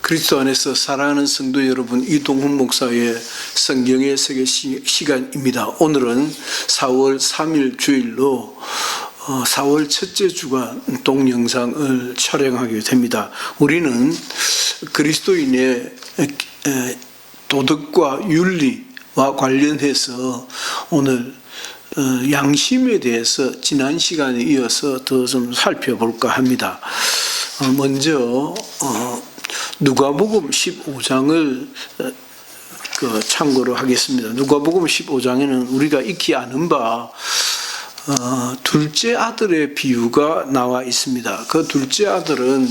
그리스도 안에서 사랑하는 성도 여러분, 이동훈 목사의 성경의 세계 시간입니다. 오늘은 4월 3일 주일로 4월 첫째 주간 동영상을 촬영하게 됩니다. 우리는 그리스도인의 도덕과 윤리와 관련해서 오늘 양심에 대해서 지난 시간에 이어서 더 좀 살펴볼까 합니다. 먼저 누가복음 15장을 참고로 하겠습니다. 누가복음 15장에는 우리가 익히 아는 바 둘째 아들의 비유가 나와 있습니다. 그 둘째 아들은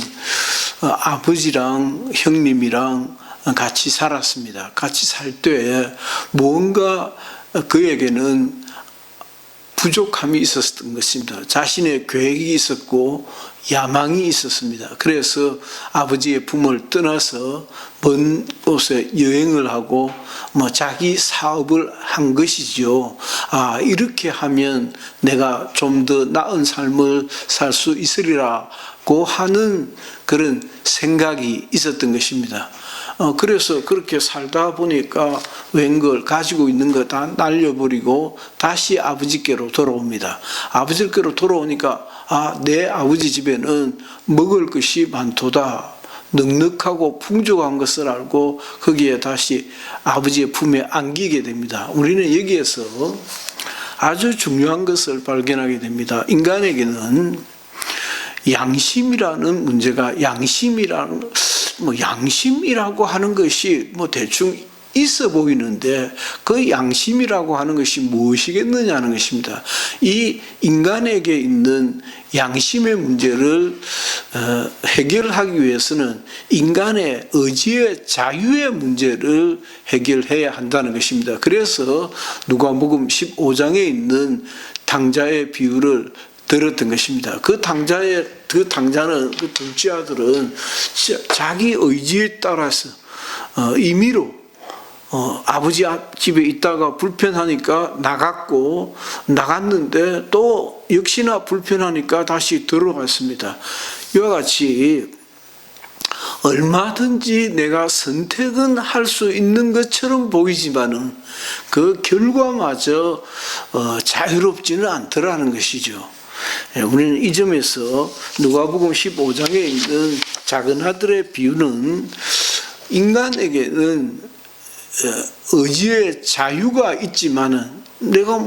아버지랑 형님이랑 같이 살았습니다. 같이 살 때 뭔가 그에게는 부족함이 있었던 것입니다. 자신의 계획이 있었고 야망이 있었습니다. 그래서 아버지의 품을 떠나서 먼 곳에 여행을 하고 자기 사업을 한 것이죠. 이렇게 하면 내가 좀 더 나은 삶을 살 수 있으리라고 하는 그런 생각이 있었던 것입니다. 그래서 그렇게 살다 보니까 웬걸 가지고 있는 거 다 날려버리고 다시 아버지께로 돌아옵니다. 아버지께로 돌아오니까 내 아버지 집에는 먹을 것이 많도다. 넉넉하고 풍족한 것을 알고 거기에 다시 아버지의 품에 안기게 됩니다. 우리는 여기에서 아주 중요한 것을 발견하게 됩니다. 인간에게는 양심이라는 문제가 양심이라고 하는 것이 대충 있어 보이는데 그 양심이라고 하는 것이 무엇이겠느냐는 것입니다. 이 인간에게 있는 양심의 문제를 해결하기 위해서는 인간의 의지의 자유의 문제를 해결해야 한다는 것입니다. 그래서 누가복음 15장에 있는 당자의 비유를 들었던 것입니다. 그 당자는 그 둘째 아들은 자기 의지에 따라서 임의로 아버지 집에 있다가 불편하니까 나갔는데 또 역시나 불편하니까 다시 들어갔습니다. 이와 같이 얼마든지 내가 선택은 할 수 있는 것처럼 보이지만은 그 결과마저 자유롭지는 않더라는 것이죠. 우리는 이 점에서 누가복음 15장에 있는 작은 아들의 비유는 인간에게는 의지의 자유가 있지만은 내가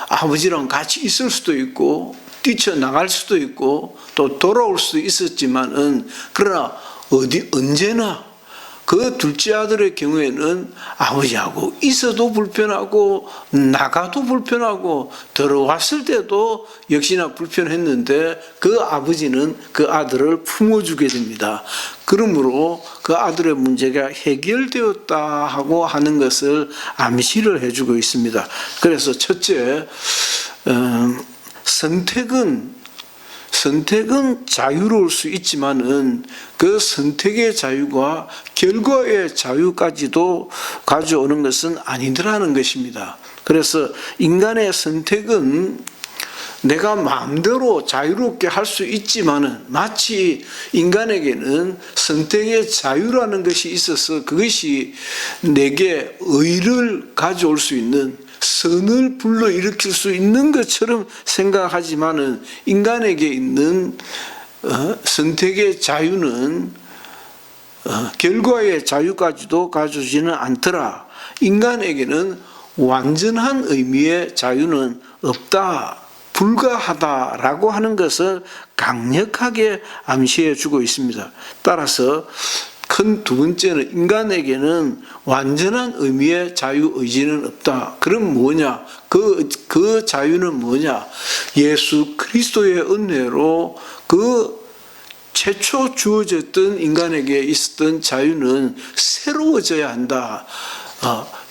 아버지랑 같이 있을 수도 있고 뛰쳐나갈 수도 있고 또 돌아올 수도 있었지만은 그러나 언제나 그 둘째 아들의 경우에는 아버지하고 있어도 불편하고 나가도 불편하고 들어왔을 때도 역시나 불편했는데 그 아버지는 그 아들을 품어주게 됩니다. 그러므로 그 아들의 문제가 해결되었다 하고 하는 것을 암시를 해주고 있습니다. 그래서 첫째, 선택은 자유로울 수 있지만은 그 선택의 자유가 결과의 자유까지도 가져오는 것은 아니더라는 것입니다. 그래서 인간의 선택은 내가 마음대로 자유롭게 할 수 있지만은 마치 인간에게는 선택의 자유라는 것이 있어서 그것이 내게 의를 가져올 수 있는 선을 불러일으킬 수 있는 것처럼 생각하지만은 인간에게 있는 선택의 자유는 결과의 자유까지도 가져오지는 않더라. 인간에게는 완전한 의미의 자유는 없다. 불가하다라고 하는 것을 강력하게 암시해 주고 있습니다. 따라서 큰 두 번째는 인간에게는 완전한 의미의 자유의지는 없다. 그럼 뭐냐? 그 자유는 뭐냐? 예수 그리스도의 은혜로 그 최초 주어졌던 인간에게 있었던 자유는 새로워져야 한다.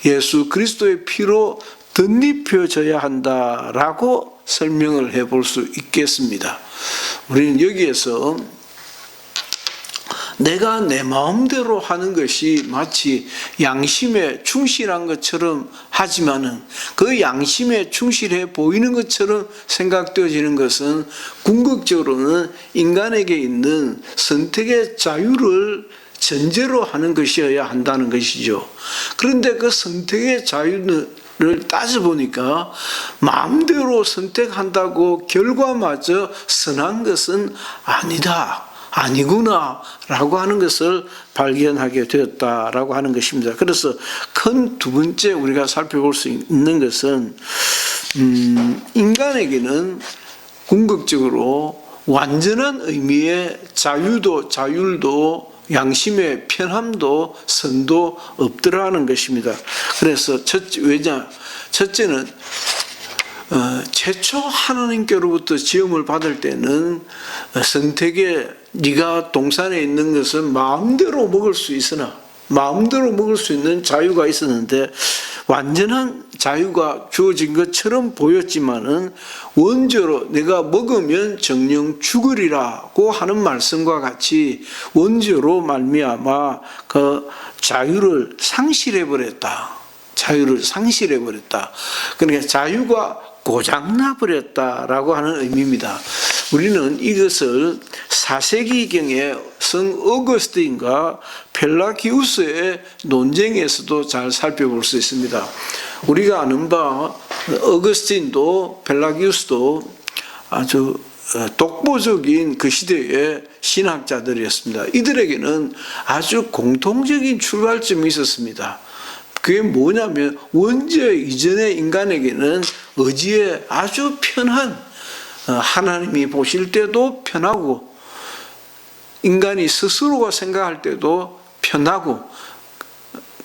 예수 그리스도의 피로 덧입혀져야 한다라고 설명을 해볼 수 있겠습니다. 우리는 여기에서 내가 내 마음대로 하는 것이 마치 양심에 충실한 것처럼 하지만은 그 양심에 충실해 보이는 것처럼 생각되어지는 것은 궁극적으로는 인간에게 있는 선택의 자유를 전제로 하는 것이어야 한다는 것이죠. 그런데 그 선택의 자유를 따져보니까 마음대로 선택한다고 결과마저 선한 것은 아니구나 라고 하는 것을 발견하게 되었다라고 하는 것입니다. 그래서 큰 두 번째 우리가 살펴볼 수 있는 것은 인간에게는 궁극적으로 완전한 의미의 자율도 양심의 편함도 선도 없더라는 것입니다. 그래서 첫째는 최초 하나님께로부터 지음을 받을 때는 선택에 네가 동산에 있는 것은 마음대로 먹을 수 있는 자유가 있었는데 완전한 자유가 주어진 것처럼 보였지만은 원죄로 내가 먹으면 정령 죽으리라고 하는 말씀과 같이 원죄로 말미암아 그 자유를 상실해 버렸다. 그러니까 자유가 고장나 버렸다라고 하는 의미입니다. 우리는 이것을 4세기경의 성 어거스틴과 펠라기우스의 논쟁에서도 잘 살펴볼 수 있습니다. 우리가 아는 바 어거스틴도 펠라기우스도 아주 독보적인 그 시대의 신학자들이었습니다. 이들에게는 아주 공통적인 출발점이 있었습니다. 그게 뭐냐면 원죄 이전의 인간에게는 의지에 아주 편한, 하나님이 보실 때도 편하고 인간이 스스로가 생각할 때도 편하고,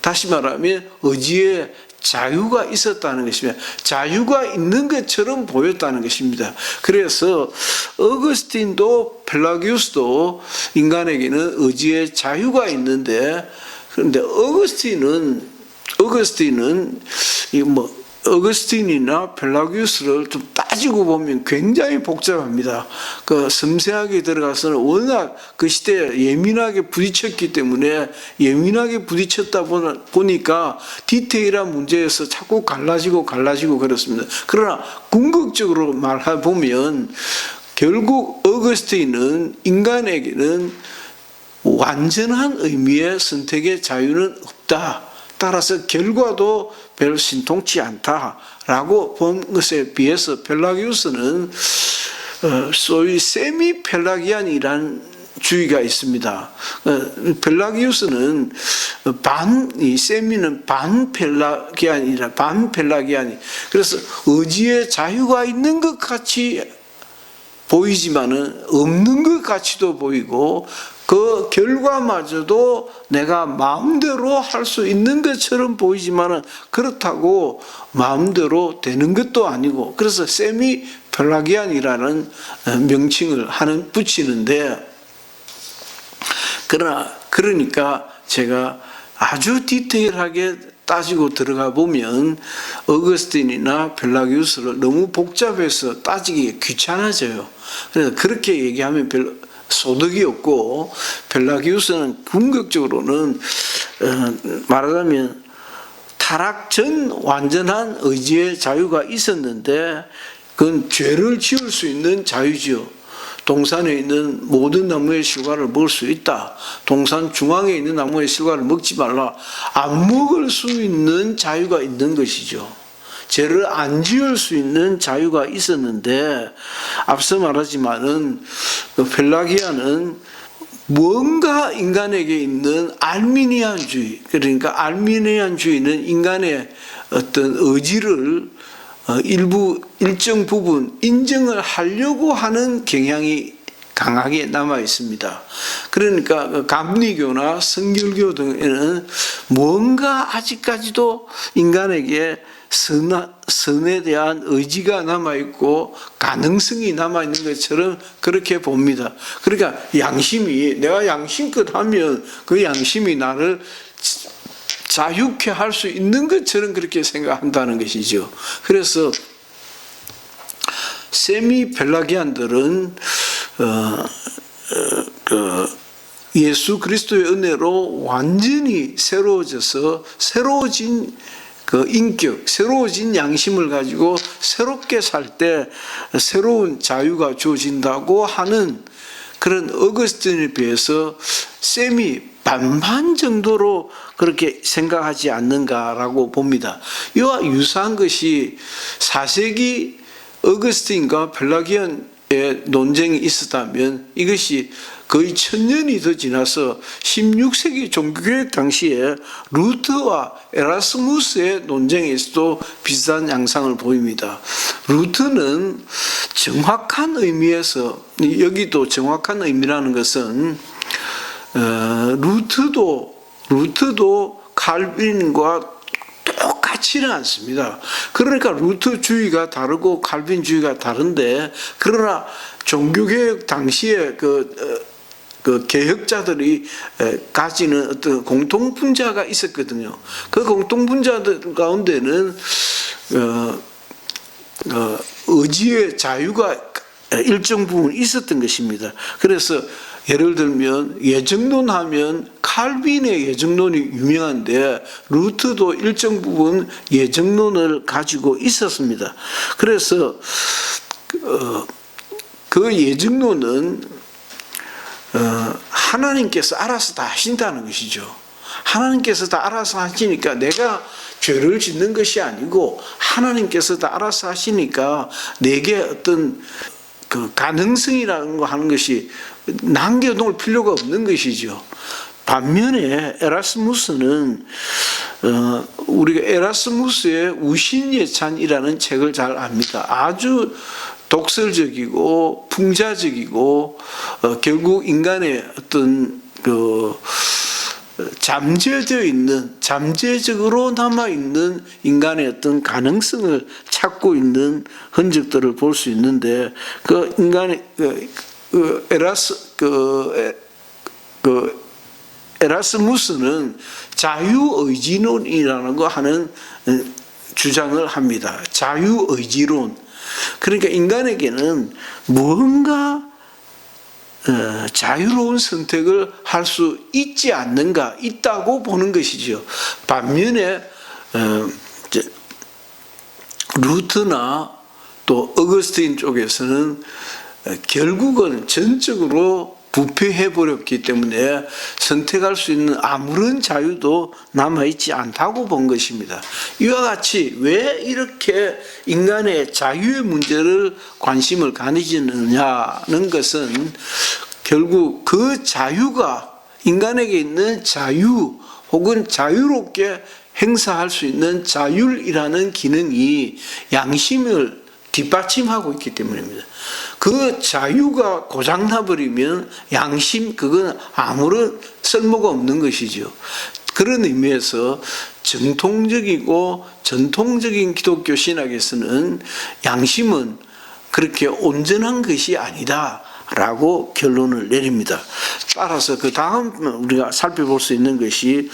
다시 말하면 의지에 자유가 있었다는 것입니다. 자유가 있는 것처럼 보였다는 것입니다. 그래서 어거스틴도 펠라기우스도 인간에게는 의지에 자유가 있는데, 그런데 어거스틴이나 펠라기우스를 좀 따지고 보면 굉장히 복잡합니다. 그 섬세하게 들어가서는 워낙 그 시대에 예민하게 부딪혔기 때문에 예민하게 부딪혔다 보니까 디테일한 문제에서 자꾸 갈라지고 그렇습니다. 그러나 궁극적으로 말해보면 결국 어거스틴은 인간에게는 완전한 의미의 선택의 자유는 없다. 따라서 결과도 별로 신통치 않다라고 본 것에 비해서 펠라기우스는 소위 세미 펠라기안이라는 주의가 있습니다. 펠라기우스는 세미는 반펠라기안이. 그래서 의지의 자유가 있는 것 같이 보이지만은 없는 것 같이도 보이고, 그 결과마저도 내가 마음대로 할 수 있는 것처럼 보이지만은 그렇다고 마음대로 되는 것도 아니고, 그래서 세미 펠라기안이라는 명칭을 붙이는데, 그러니까 제가 아주 디테일하게 따지고 들어가 보면 어거스틴이나 펠라기우스를 너무 복잡해서 따지기 귀찮아져요. 그래서 그렇게 얘기하면 별로 소득이 없고, 펠라기우스는 궁극적으로는 말하자면 타락 전 완전한 의지의 자유가 있었는데 그건 죄를 지을 수 있는 자유죠. 동산에 있는 모든 나무의 실과를 먹을 수 있다. 동산 중앙에 있는 나무의 실과를 먹지 말라. 안 먹을 수 있는 자유가 있는 것이죠. 죄를 안 지을 수 있는 자유가 있었는데, 앞서 말하지만은 펠라기아는 뭔가 인간에게 있는 알미니안주의, 그러니까 알미니안주의는 인간의 어떤 의지를 일정 부분 인정을 하려고 하는 경향이 강하게 남아 있습니다. 그러니까 감리교나 성결교 등에는 뭔가 아직까지도 인간에게 선에 대한 의지가 남아있고 가능성이 남아있는 것처럼 그렇게 봅니다. 그러니까 내가 양심껏 하면 그 양심이 나를 자유케 할 수 있는 것처럼 그렇게 생각한다는 것이죠. 그래서 세미 펠라기안들은 예수 그리스도의 은혜로 완전히 새로워져서 새로워진 그 인격, 새로워진 양심을 가지고 새롭게 살 때 새로운 자유가 주어진다고 하는 그런 어거스틴에 비해서 셈이 반반 정도로 그렇게 생각하지 않는가라고 봅니다. 이와 유사한 것이 4세기 어거스틴과 펠라기안의 논쟁이 있었다면 이것이 거의 1000년이 더 지나서 16세기 종교개혁 당시에 루터와 에라스무스의 논쟁에서도 비슷한 양상을 보입니다. 루터는 정확한 의미에서, 여기도 정확한 의미라는 것은 루터도 칼빈과 똑같지는 않습니다. 그러니까 루터주의가 다르고 칼빈주의가 다른데, 그러나 종교개혁 당시에 그 개혁자들이 가지는 어떤 공통분자가 있었거든요. 그 공통분자들 가운데는 의지의 자유가 일정 부분 있었던 것입니다. 그래서 예를 들면 예정론 하면 칼빈의 예정론이 유명한데 루터도 일정 부분 예정론을 가지고 있었습니다. 그래서 그 예정론은 하나님께서 알아서 다 하신다는 것이죠. 하나님께서 다 알아서 하시니까 내가 죄를 짓는 것이 아니고 하나님께서 다 알아서 하시니까 내게 어떤 그 가능성이라는 거 하는 것이 남겨놓을 필요가 없는 것이죠. 반면에 에라스무스는 우리가 에라스무스의 우신예찬이라는 책을 잘 압니다. 아주 독설적이고 풍자적이고 결국 인간의 어떤 그 잠재적으로 남아있는 인간의 어떤 가능성을 찾고 있는 흔적들을 볼 수 있는데, 그 인간의 에라스무스는 자유의지론이라는 거 하는 주장을 합니다. 자유의지론. 그러니까 인간에게는 무언가 자유로운 선택을 할 수 있지 않는가, 있다고 보는 것이죠. 반면에 루터나 또 어거스틴 쪽에서는 결국은 전적으로 부패해버렸기 때문에 선택할 수 있는 아무런 자유도 남아있지 않다고 본 것입니다. 이와 같이 왜 이렇게 인간의 자유의 문제를 관심을 가지느냐는 것은 결국 그 자유가, 인간에게 있는 자유 혹은 자유롭게 행사할 수 있는 자율이라는 기능이 양심을 뒷받침하고 있기 때문입니다. 그 자유가 고장나버리면 양심, 그건 아무런 쓸모가 없는 것이죠. 그런 의미에서 정통적이고 전통적인 기독교 신학에서는 양심은 그렇게 온전한 것이 아니다 라고 결론을 내립니다. 따라서 그 다음 우리가 살펴볼 수 있는 것이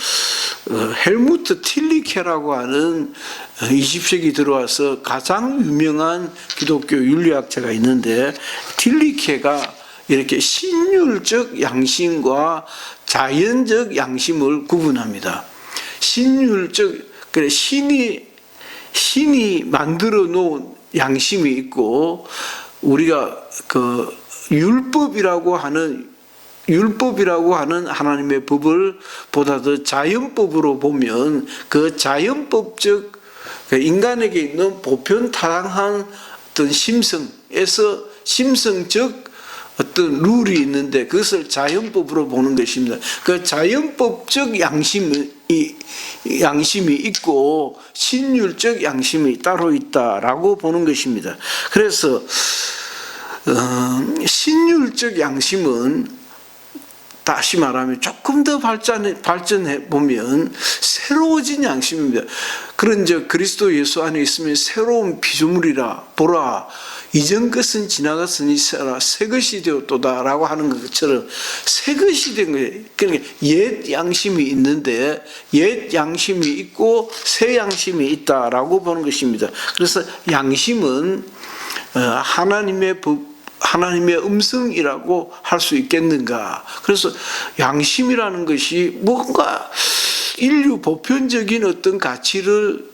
헬무트 틸리케라고 하는 20세기 들어와서 가장 유명한 기독교 윤리학자가 있는데, 틸리케가 이렇게 신율적 양심과 자연적 양심을 구분합니다. 신율적, 그래 신이 만들어 놓은 양심이 있고, 우리가 그 율법이라고 하는 하나님의 법을 보다 더 자연법으로 보면 그 자연법적 인간에게 있는 보편타당한 어떤 심성에서 심성적 어떤 룰이 있는데 그것을 자연법으로 보는 것입니다. 그 자연법적 양심이 있고 신율적 양심이 따로 있다라고 보는 것입니다. 그래서 신율적 양심은 다시 말하면 조금 더 발전해 보면 새로워진 양심입니다. 그런즉 그리스도 예수 안에 있으면 새로운 피조물이라, 보라 이전 것은 지나갔으니 새 것이 되었도다라고 하는 것처럼 새 것이 된 거예요. 그러니까 옛 양심이 있는데 옛 양심이 있고 새 양심이 있다라고 보는 것입니다. 그래서 양심은 하나님의 음성이라고 할 수 있겠는가. 그래서 양심이라는 것이 뭔가 인류 보편적인 어떤 가치를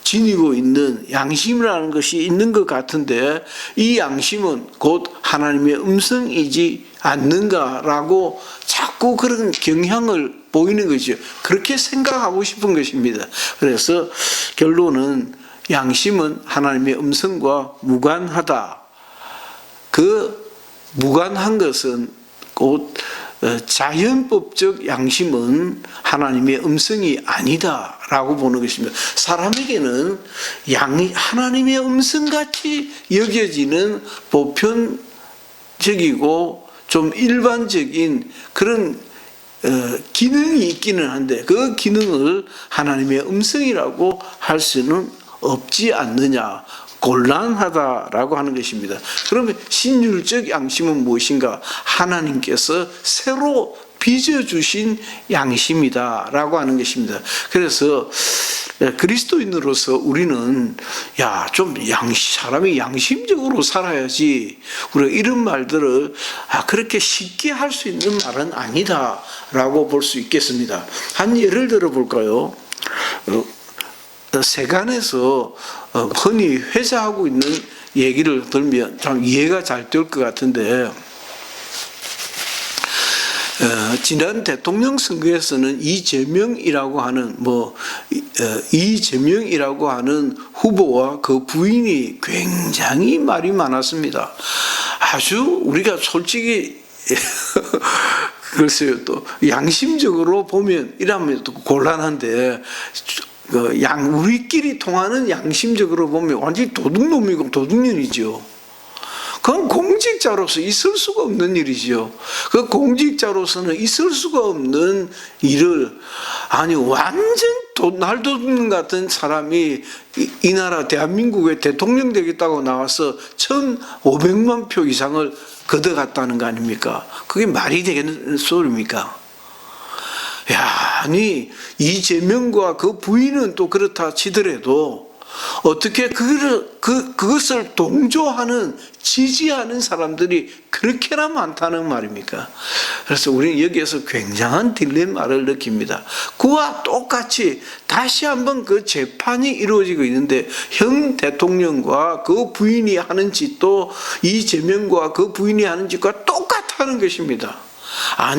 지니고 있는 양심이라는 것이 있는 것 같은데 이 양심은 곧 하나님의 음성이지 않는가라고 자꾸 그런 경향을 보이는 거죠. 그렇게 생각하고 싶은 것입니다. 그래서 결론은 양심은 하나님의 음성과 무관하다. 그 무관한 것은 곧 자연법적 양심은 하나님의 음성이 아니다라고 보는 것입니다. 사람에게는 하나님의 음성같이 여겨지는 보편적이고 좀 일반적인 그런 기능이 있기는 한데 그 기능을 하나님의 음성이라고 할 수는 없지 않느냐. 곤란하다라고 하는 것입니다. 그러면 신율적 양심은 무엇인가? 하나님께서 새로 빚어주신 양심이다라고 하는 것입니다. 그래서 그리스도인으로서 우리는 사람이 양심적으로 살아야지 우리가 이런 말들을 그렇게 쉽게 할 수 있는 말은 아니다라고 볼 수 있겠습니다. 한 예를 들어 볼까요? 세간에서 흔히 회자하고 있는 얘기를 들면 참 이해가 잘 될 것 같은데 지난 대통령 선거에서는 이재명이라고 하는 후보와 그 부인이 굉장히 말이 많았습니다. 아주 우리가 솔직히 글쎄요, 또 양심적으로 보면 이러면 또 곤란한데 우리끼리 통하는 양심적으로 보면 완전히 도둑놈이고 도둑년이죠. 그건 공직자로서 있을 수가 없는 일이죠. 그 공직자로서는 있을 수가 없는 일을 완전 날도둑 같은 사람이 이 나라 대한민국의 대통령 되겠다고 나와서 1,500만 표 이상을 걷어갔다는 거 아닙니까? 그게 말이 되는 소리입니까? 이재명과 그 부인은 또 그렇다 치더라도 어떻게 그것을 동조하는, 지지하는 사람들이 그렇게나 많다는 말입니까? 그래서 우리는 여기에서 굉장한 딜레마를 느낍니다. 그와 똑같이 다시 한번 그 재판이 이루어지고 있는데 현 대통령과 그 부인이 하는 짓도 이재명과 그 부인이 하는 짓과 똑같다는 것입니다.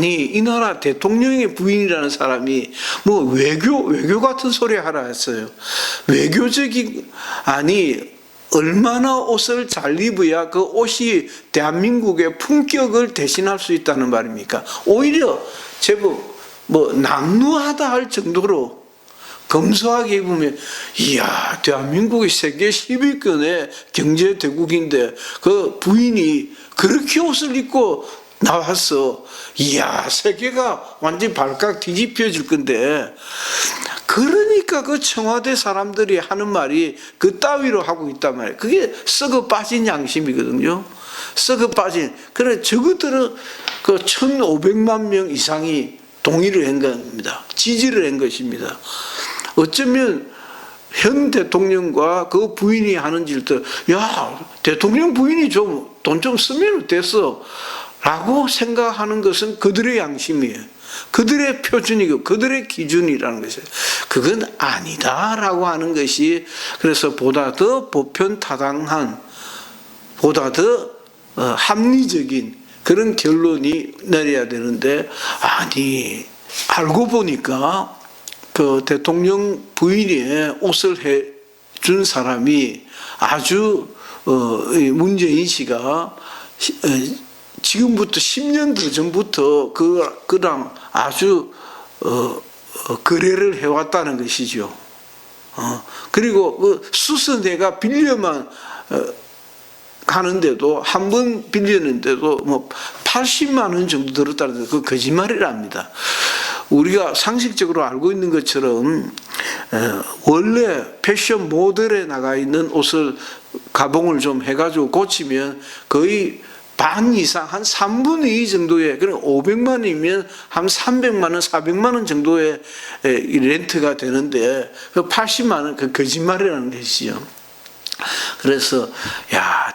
이 나라 대통령의 부인이라는 사람이 외교 같은 소리 하라 했어요. 외교적인, 얼마나 옷을 잘 입어야 그 옷이 대한민국의 품격을 대신할 수 있다는 말입니까? 오히려 제법 낙루하다 할 정도로 검소하게 입으면, 대한민국이 세계 10위권의 경제대국인데 그 부인이 그렇게 옷을 입고 나와서 세계가 완전히 발칵 뒤집혀질 건데, 그러니까 그 청와대 사람들이 하는 말이 그 따위로 하고 있단 말이에요. 그게 썩어 빠진 양심이거든요. 썩어 빠진. 그래 저것들은 그 1,500만 명 이상이 동의를 한 겁니다. 지지를 한 것입니다. 어쩌면 현 대통령과 그 부인이 하는 짓도 대통령 부인이 좀 돈 좀 쓰면 됐어 라고 생각하는 것은 그들의 양심이에요. 그들의 표준이고 그들의 기준이라는 것이에요. 그건 아니다라고 하는 것이, 그래서 보다 더 보편타당한, 보다 더 합리적인 그런 결론이 내려야 되는데, 알고 보니까 그 대통령 부인의 옷을 해준 사람이 아주 문재인 씨가 지금부터 10년 더 전부터 그랑 아주 거래를 해왔다는 것이죠. 그리고 그 수선회가 빌려만 가는데도, 한 번 빌렸는데도 80만 원 정도 들었다는 데, 그 거짓말이랍니다. 우리가 상식적으로 알고 있는 것처럼 원래 패션 모델에 나가 있는 옷을 가봉을 좀 해가지고 고치면 거의 반 이상, 한 3분의 2 정도의, 그럼 500만 원이면 한 300만 원, 400만 원 정도의 렌트가 되는데, 그 80만 원, 그 거짓말이라는 것이죠. 그래서,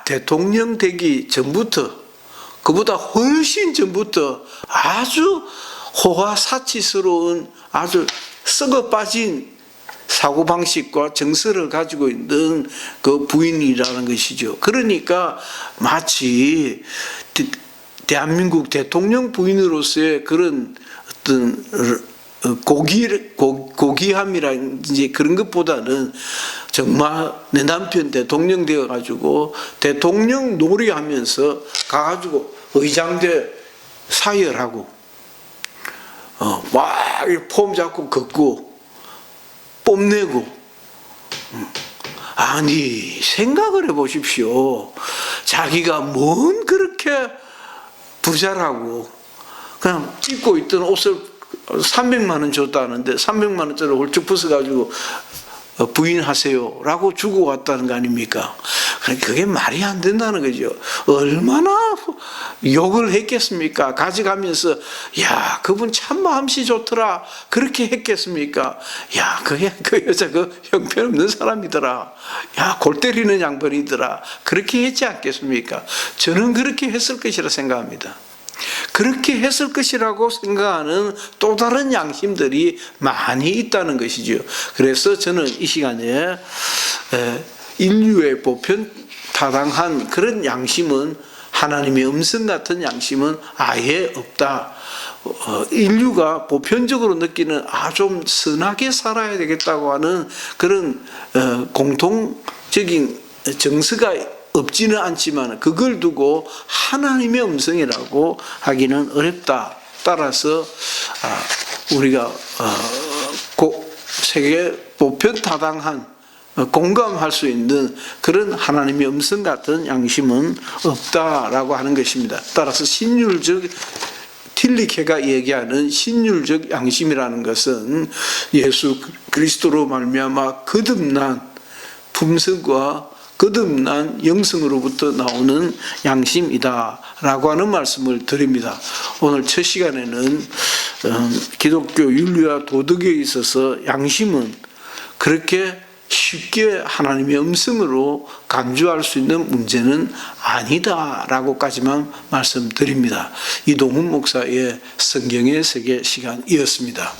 대통령 되기 전부터, 그보다 훨씬 전부터 아주 호화사치스러운, 아주 썩어 빠진 사고방식과 정서를 가지고 있는 그 부인이라는 것이죠. 그러니까 마치 대한민국 대통령 부인으로서의 그런 어떤 고귀함이라든지 그런 것보다는 정말 내 남편 대통령 되어가지고 대통령 놀이하면서 가가지고 의장대 사열하고 막 폼 잡고 걷고 뽐내고 아니 생각을 해보십시오. 자기가 뭔 그렇게 부자라고 그냥 입고 있던 옷을 300만 원 줬다는데 300만 원짜리 홀쭉 벗어가지고 부인하세요 라고 주고 왔다는 거 아닙니까? 그게 말이 안 된다는 거죠. 얼마나 욕을 했겠습니까? 가져가면서 야 그분 참 마음씨 좋더라 그렇게 했겠습니까? 야 그 여자 그 형편없는 사람이더라. 야 골 때리는 양반이더라. 그렇게 했지 않겠습니까? 저는 그렇게 했을 것이라 생각합니다. 그렇게 했을 것이라고 생각하는 또 다른 양심들이 많이 있다는 것이죠. 그래서 저는 이 시간에 인류의 보편 타당한 그런 양심은 하나님의 음성 같은 양심은 아예 없다. 인류가 보편적으로 느끼는 좀 선하게 살아야 되겠다고 하는 그런 공통적인 정서가 없지는 않지만 그걸 두고 하나님의 음성이라고 하기는 어렵다. 따라서 우리가 세계 보편타당한 공감할 수 있는 그런 하나님의 음성 같은 양심은 없다라고 하는 것입니다. 따라서 신율적 틸리케가 얘기하는 신율적 양심이라는 것은 예수 그리스도로 말미암아 거듭난 품성과 거듭난 영성으로부터 나오는 양심이다라고 하는 말씀을 드립니다. 오늘 첫 시간에는 기독교 윤리와 도덕에 있어서 양심은 그렇게 쉽게 하나님의 음성으로 간주할 수 있는 문제는 아니다라고까지만 말씀드립니다. 이동훈 목사의 성경의 세계 시간이었습니다.